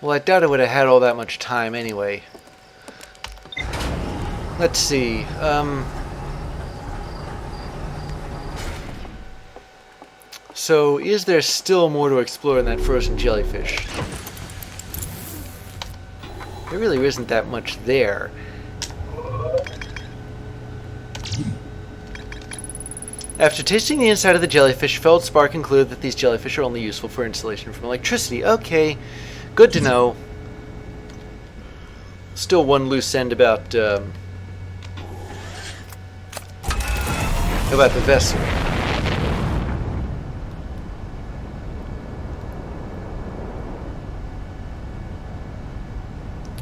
Well, I doubt I would have had all that much time anyway. Let's see. So, is there still more to explore in that frozen jellyfish? There really isn't that much there. After tasting the inside of the jellyfish, Feldspar concluded that these jellyfish are only useful for insulation from electricity. Okay, good to know. Still one loose end about the vessel.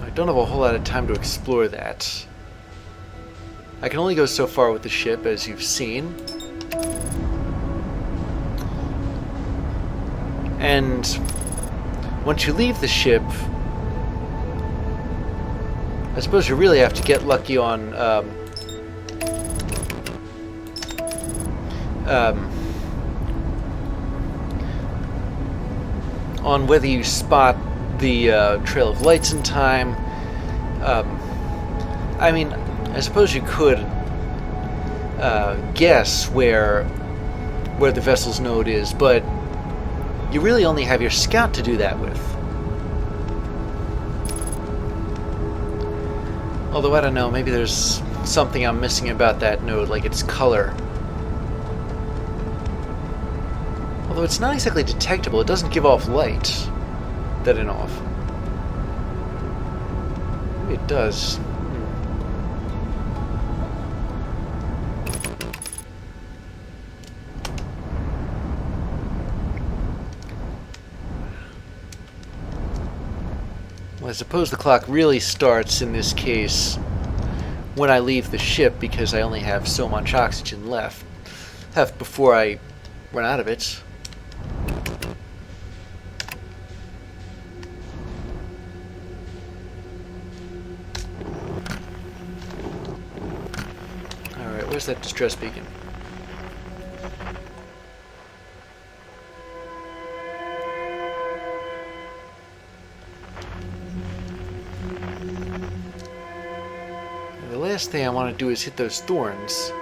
I don't have a whole lot of time to explore that. I can only go so far with the ship, as you've seen. And once you leave the ship, I suppose you really have to get lucky on whether you spot the trail of lights in time. I mean, I suppose you could guess where the vessel's node is, but you really only have your scout to do that with. Although, I don't know, maybe there's something I'm missing about that node, like its color. Although it's not exactly detectable, it doesn't give off light that I know of. Maybe it does. Well, I suppose the clock really starts in this case when I leave the ship, because I only have so much oxygen left before I run out of it. Alright, where's that distress beacon? The last thing I want to do is hit those thorns.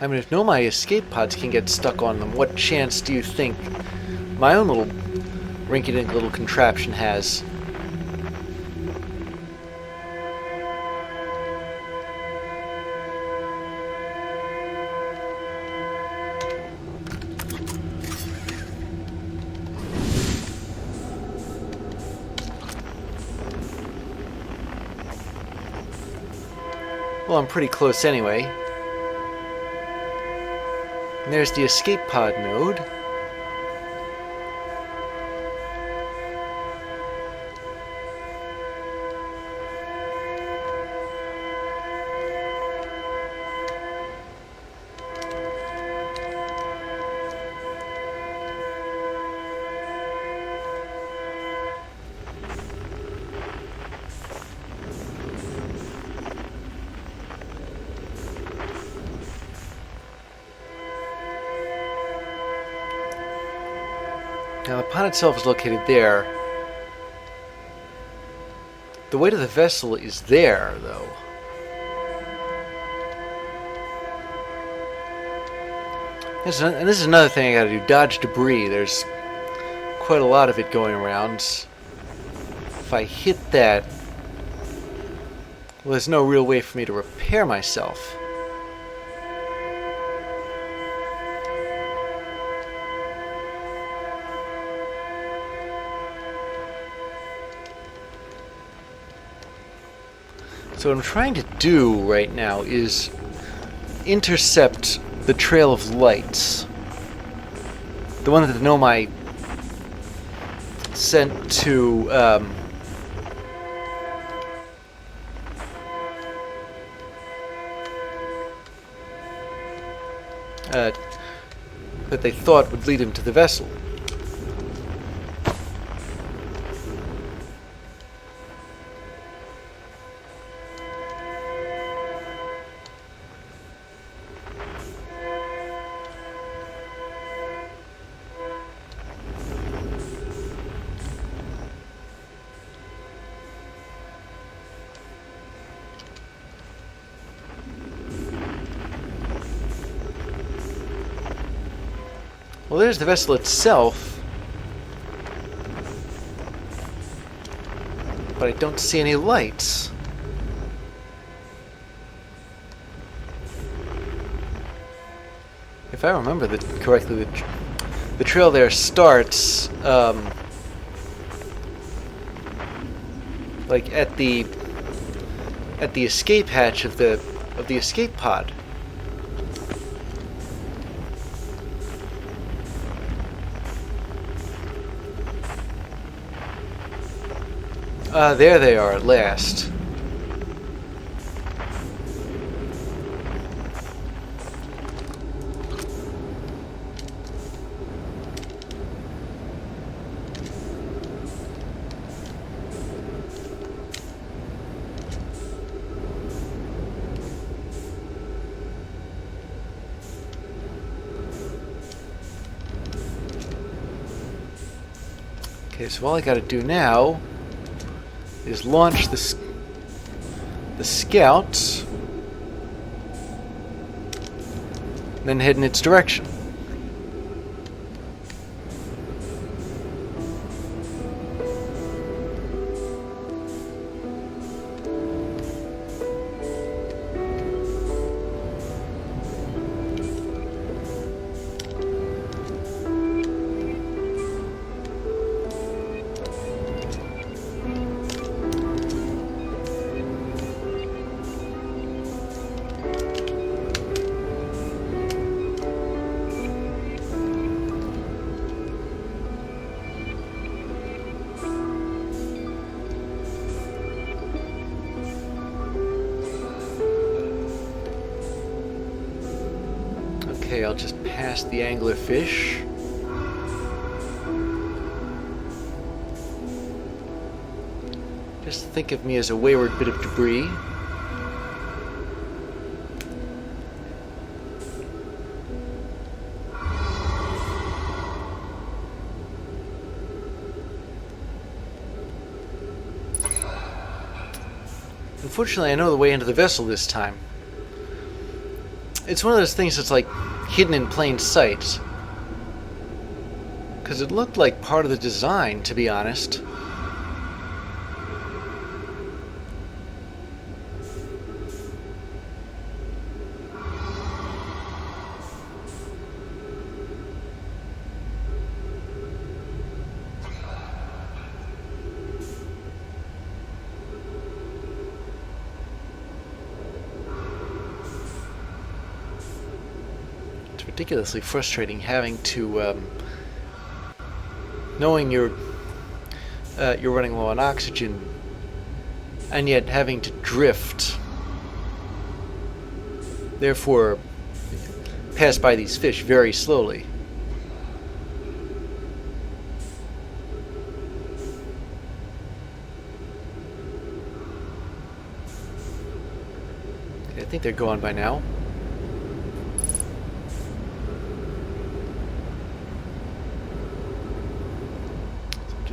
I mean, if Nomai escape pods can get stuck on them, what chance do you think my own little rinky-dink little contraption has? Well, I'm pretty close anyway. And there's the escape pod node. Now, the pod itself is located there. The weight of the vessel is there, though. And this is another thing I gotta do. Dodge debris. There's quite a lot of it going around. If I hit that, well, there's no real way for me to repair myself. So what I'm trying to do right now is intercept the trail of lights. The one that the Nomai sent to that they thought would lead him to the vessel. Well, there's the vessel itself, but I don't see any lights. If I remember correctly, the trail there starts like at the escape hatch of the escape pod. There they are at last. Okay, so all I gotta do now is launch the scout, then head in its direction. Okay, I'll just pass the anglerfish. Just think of me as a wayward bit of debris. Unfortunately, I know the way into the vessel this time. It's one of those things that's like hidden in plain sight. Because it looked like part of the design, to be honest. Ridiculously frustrating having to knowing you're running low on oxygen and yet having to drift, therefore pass by these fish very slowly. Okay, I think they're gone by now.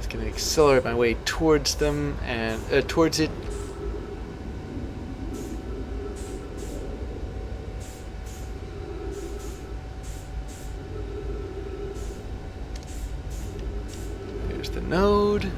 Going to accelerate my way towards them and towards it. There's the node.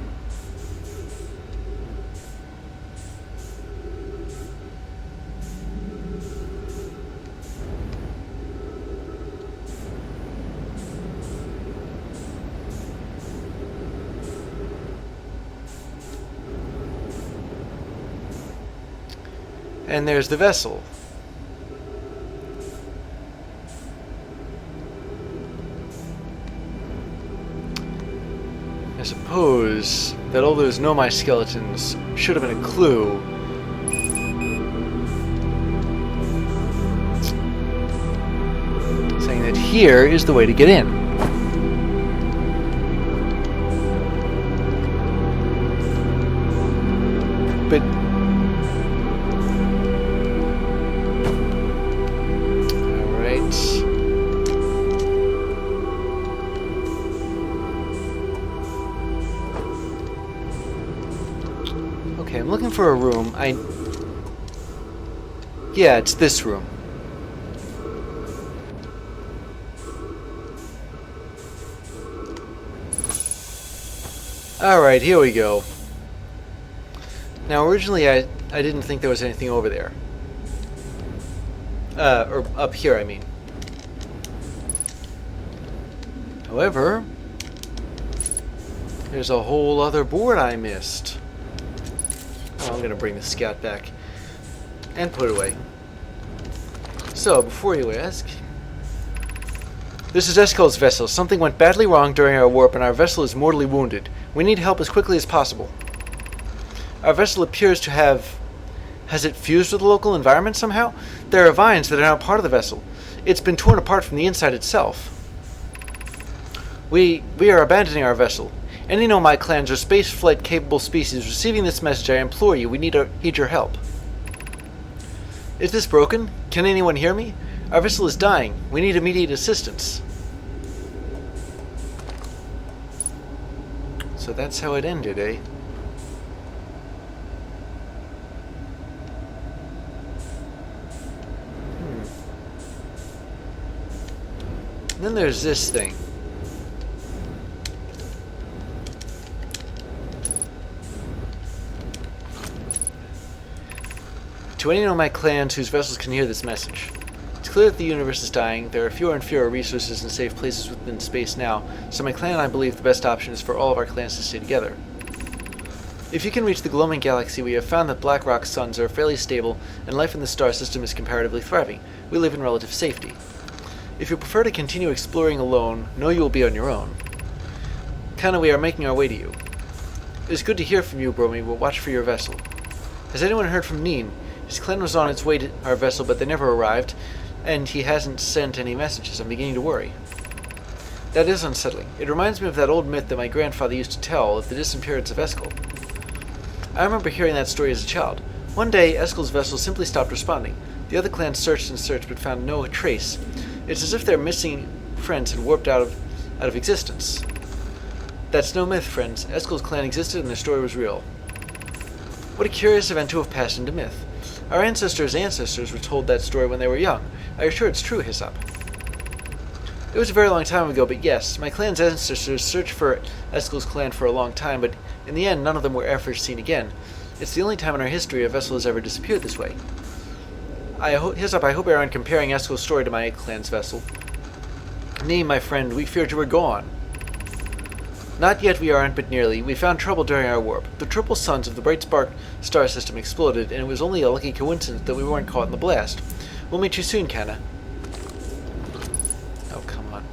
And there's the vessel. I suppose that all those Nomai skeletons should have been a clue. Saying that here is the way to get in. But okay, I'm looking for a room. Yeah, it's this room. Alright, here we go. Now, originally I didn't think there was anything over there. Or up here, I mean. However, there's a whole other board I missed. Oh, I'm gonna bring the scout back and put it away. So, before you ask, this is Eskel's vessel. Something went badly wrong during our warp and our vessel is mortally wounded. We need help as quickly as possible. Our vessel appears to have... Has it fused with the local environment somehow? There are vines that are now part of the vessel. It's been torn apart from the inside itself. We are abandoning our vessel. Any Nomai clans or space flight capable species receiving this message, I implore you, we need your help. Is this broken? Can anyone hear me? Our vessel is dying. We need immediate assistance. So that's how it ended, eh? Then there's this thing. To any Nomai clans whose vessels can hear this message. It's clear that the universe is dying. There are fewer and fewer resources and safe places within space now, so my clan and I believe the best option is for all of our clans to stay together. If you can reach the glowing galaxy, we have found that black rock suns are fairly stable, and life in the star system is comparatively thriving. We live in relative safety. If you prefer to continue exploring alone, know you will be on your own. Kinda, we are making our way to you. It is good to hear from you, Bromi. We'll watch for your vessel. Has anyone heard from Neen? His clan was on its way to our vessel, but they never arrived, and he hasn't sent any messages. I'm beginning to worry. That is unsettling. It reminds me of that old myth that my grandfather used to tell of the disappearance of Eskel. I remember hearing that story as a child. One day, Eskel's vessel simply stopped responding. The other clans searched and searched, but found no trace. It's as if their missing friends had warped out of existence. That's no myth, friends. Eskel's clan existed and their story was real. What a curious event to have passed into myth. Our ancestors' ancestors were told that story when they were young. Are you sure it's true, Hyssop? It was a very long time ago, but yes, my clan's ancestors searched for Eskel's clan for a long time, but in the end, none of them were ever seen again. It's the only time in our history a vessel has ever disappeared this way. Hyssop, I hope you aren't comparing Eskel's story to my clan's vessel. Nay, my friend, we feared you were gone. Not yet we aren't, but nearly. We found trouble during our warp. The triple suns of the bright spark star system exploded, and it was only a lucky coincidence that we weren't caught in the blast. We'll meet you soon, Kana. Oh, come on.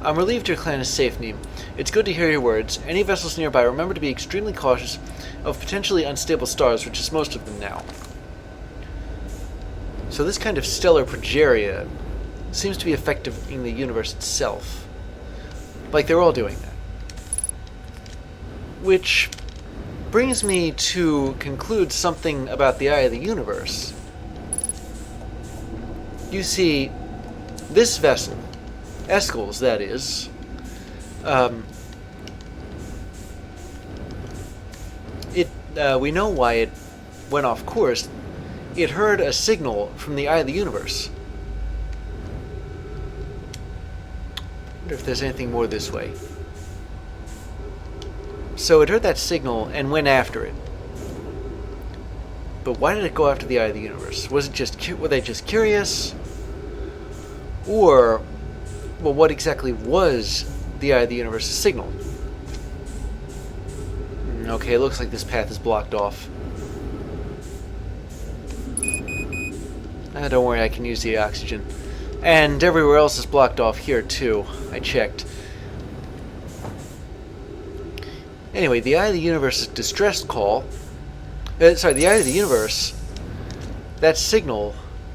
I'm relieved your clan is safe, Neem. It's good to hear your words. Any vessels nearby, remember to be extremely cautious of potentially unstable stars, which is most of them now. So this kind of stellar progeria seems to be affecting the universe itself. Like they're all doing that. Which brings me to conclude something about the eye of the universe. You see, this vessel, Eskel's that is, we know why it went off course. It heard a signal from the eye of the universe. I wonder if there's anything more this way. So it heard that signal and went after it. But why did it go after the eye of the universe? Was it just were they just curious? Or, well, what exactly was the eye of the universe's signal? Okay, it looks like this path is blocked off. Don't worry, I can use the oxygen. And everywhere else is blocked off here, too. I checked. Anyway, the Eye of the Universe's distress call... the Eye of the Universe, that signal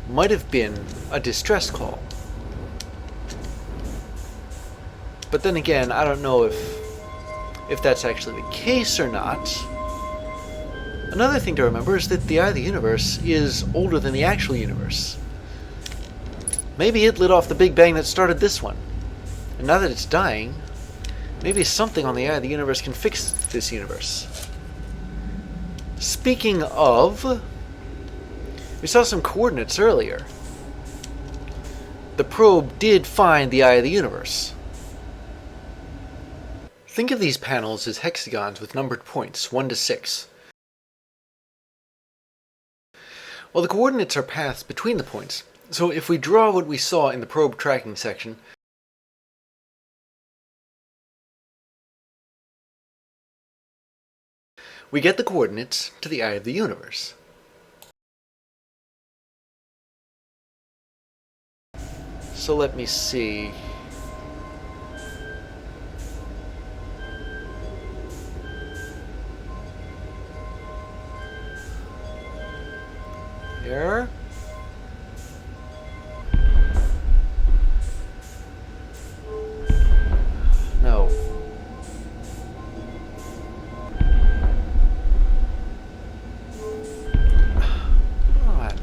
might have been a distress call. But then again, I don't know if that's actually the case or not. Another thing to remember is that the Eye of the Universe is older than the actual universe. Maybe it lit off the Big Bang that started this one. And now that it's dying, maybe something on the Eye of the Universe can fix this universe. Speaking of, we saw some coordinates earlier. The probe did find the Eye of the Universe. Think of these panels as hexagons with numbered points, 1 to 6. Well, the coordinates are paths between the points, so if we draw what we saw in the probe tracking section, we get the coordinates to the eye of the universe. So let me see. There. No. What?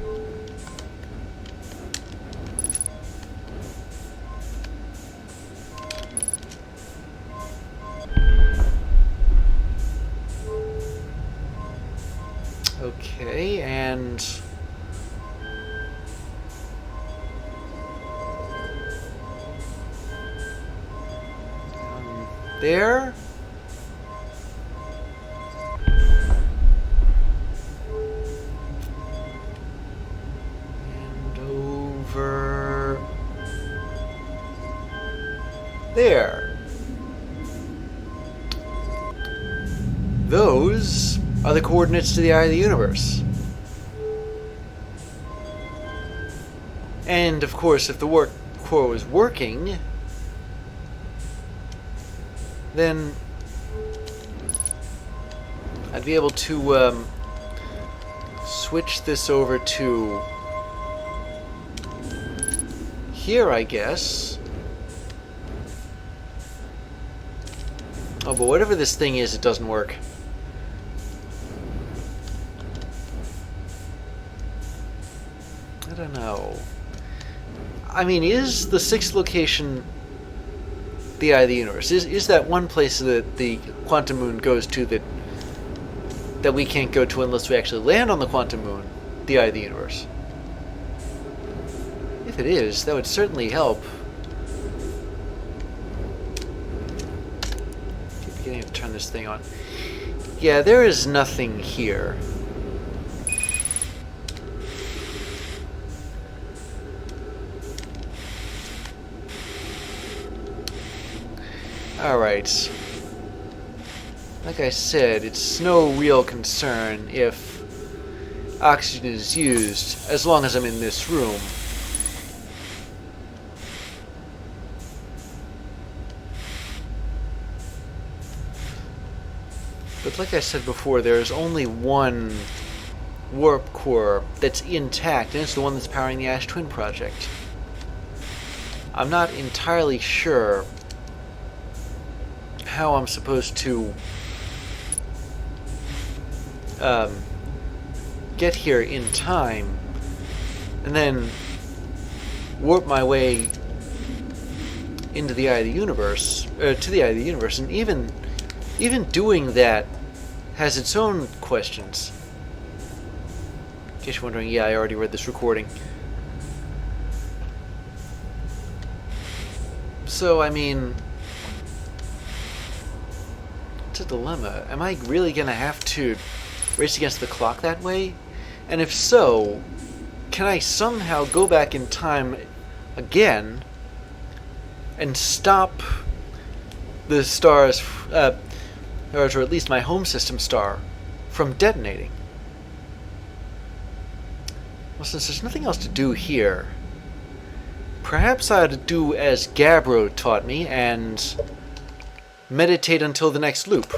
Okay, and there. And over there. Those are the coordinates to the eye of the universe. And of course, if the warp core was working, then I'd be able to switch this over to here, I guess. Oh, but whatever this thing is, it doesn't work. I don't know. I mean, is the sixth location the eye of the universe? Is that one place that the quantum moon goes to that we can't go to unless we actually land on the quantum moon, the eye of the universe? If it is, that would certainly help. Keep beginning to turn this thing on. Yeah, there is nothing here. Alright. Like I said, it's no real concern if oxygen is used, as long as I'm in this room. But like I said before, there's only one warp core that's intact, and it's the one that's powering the Ash Twin project. I'm not entirely sure how I'm supposed to get here in time and then warp my way into the eye of the universe, to the eye of the universe, and even doing that has its own questions. In case you're wondering, yeah, I already read this recording. So, I mean, it's a dilemma. Am I really gonna have to race against the clock that way? And if so, can I somehow go back in time again and stop the stars, or at least my home system star, from detonating? Well, since there's nothing else to do here, perhaps I ought to do as Gabbro taught me and meditate until the next loop.